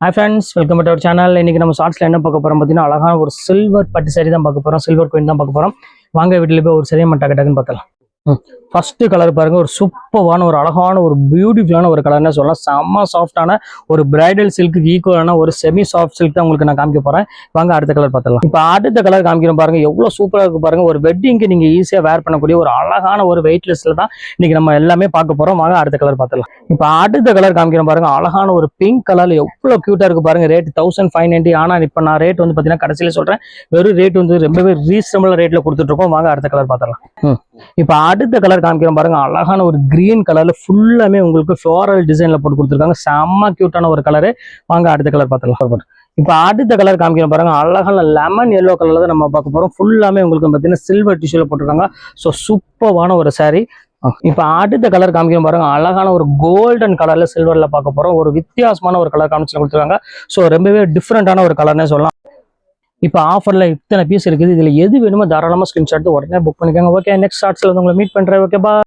Hi friends, welcome to our channel. இன்னைக்கு நம்ம ஷார்ட்ஸ்ல என்ன பார்க்க போறோம் பார்த்தீங்கன்னா அழகான ஒரு சில்வர் பட்டு saree தான் பார்க்க போறோம். சில்வர் coin தான் பார்க்க போறோம். வாங்க வீட்ல போய் ஒரு சரியா டக்கு டக்குன்னு பார்க்கலாம். ஃபர்ஸ்ட் கலர் பாருங்க, ஒரு சூப்பரான ஒரு அழகான ஒரு பியூட்டிஃபுல்லான ஒரு கலர்னே சொல்லலாம். செம்ம சாஃப்டான ஒரு பிரைடல் சில்க்கு ஈக்குவலான ஒரு செமி சாஃப்ட் சில்க் தான் உங்களுக்கு நான் காமிக்க போறேன். வாங்க அடுத்த கலர் பார்த்துடலாம். இப்போ அடுத்த கலர் காமிக்கிறோம் பாருங்க, எவ்வளவு சூப்பரா இருக்கு பாருங்க. ஒரு வெட்டிங்க்கு நீங்க ஈஸியா வேர் பண்ணக்கூடிய ஒரு அழகான ஒரு வெயிட்லெஸ்ல தான் இன்னைக்கு நம்ம எல்லாமே பார்க்க போறோம். வாங்க அடுத்த கலர் பார்த்துடலாம். இப்போ அடுத்த கலர் காமிக்கிறோம் பாருங்க, அழகான ஒரு பிங்க் கலர்ல எவ்வளவு கியூட்டா இருக்கு பாருங்க. ரேட் 1590. ஆனா இப்போ நான் ரேட் வந்து பாத்தீங்கன்னா கடைசியில சொல்றேன், வெறும் ரேட் வந்து ரொம்பவே ரீசனபிள் ரேட்ல கொடுத்துட்டு இருக்கோம். வாங்க அடுத்த கலர் பார்த்துடலாம். இப்போ அடுத்த கலர் காமிக்கிறோம் பாருங்க, அழகான ஒரு கிரீன் கலர்ல ஃபுல்லாமே உங்களுக்கு ஃப்ளோரல் டிசைன்ல போட்டு கொடுத்துருக்காங்க. செம்ம கியூட்டான ஒரு கலரு. வாங்க அடுத்த கலர் பார்த்துடலாம். இப்போ அடுத்த கலர் காமிக்கிறோம் பாருங்க, அழகான லெமன் எல்லோ கலர்ல தான் நம்ம பார்க்க போறோம். ஃபுல்லாமே உங்களுக்கு பார்த்தீங்கன்னா சில்வர் டிஷ்யூல போட்டிருக்காங்க. ஸோ சூப்பரான ஒரு saree. இப்போ அடுத்த கலர் காமிக்கிறோம் பாருங்க, அழகான ஒரு கோல்டன் கலர்ல சில்வர்ல பார்க்க போறோம். ஒரு வித்தியாசமான ஒரு கலர் காமிச்சு கொடுத்துருக்காங்க. ஸோ ரொம்பவே டிஃப்ரெண்டான ஒரு கலர்னே சொல்லலாம். இப்போ ஆஃபர்ல இத்தனை பீஸ் இருக்குது. இதுல எது வேணுமோ தாராளமா ஸ்கிரீன்ஷாட் உடனே புக் பண்ணிக்கோங்க. ஓகே, நெக்ஸ்ட் ஷார்ட்ஸ்ல உங்களை மீட் பண்றேன். ஓகே, பா.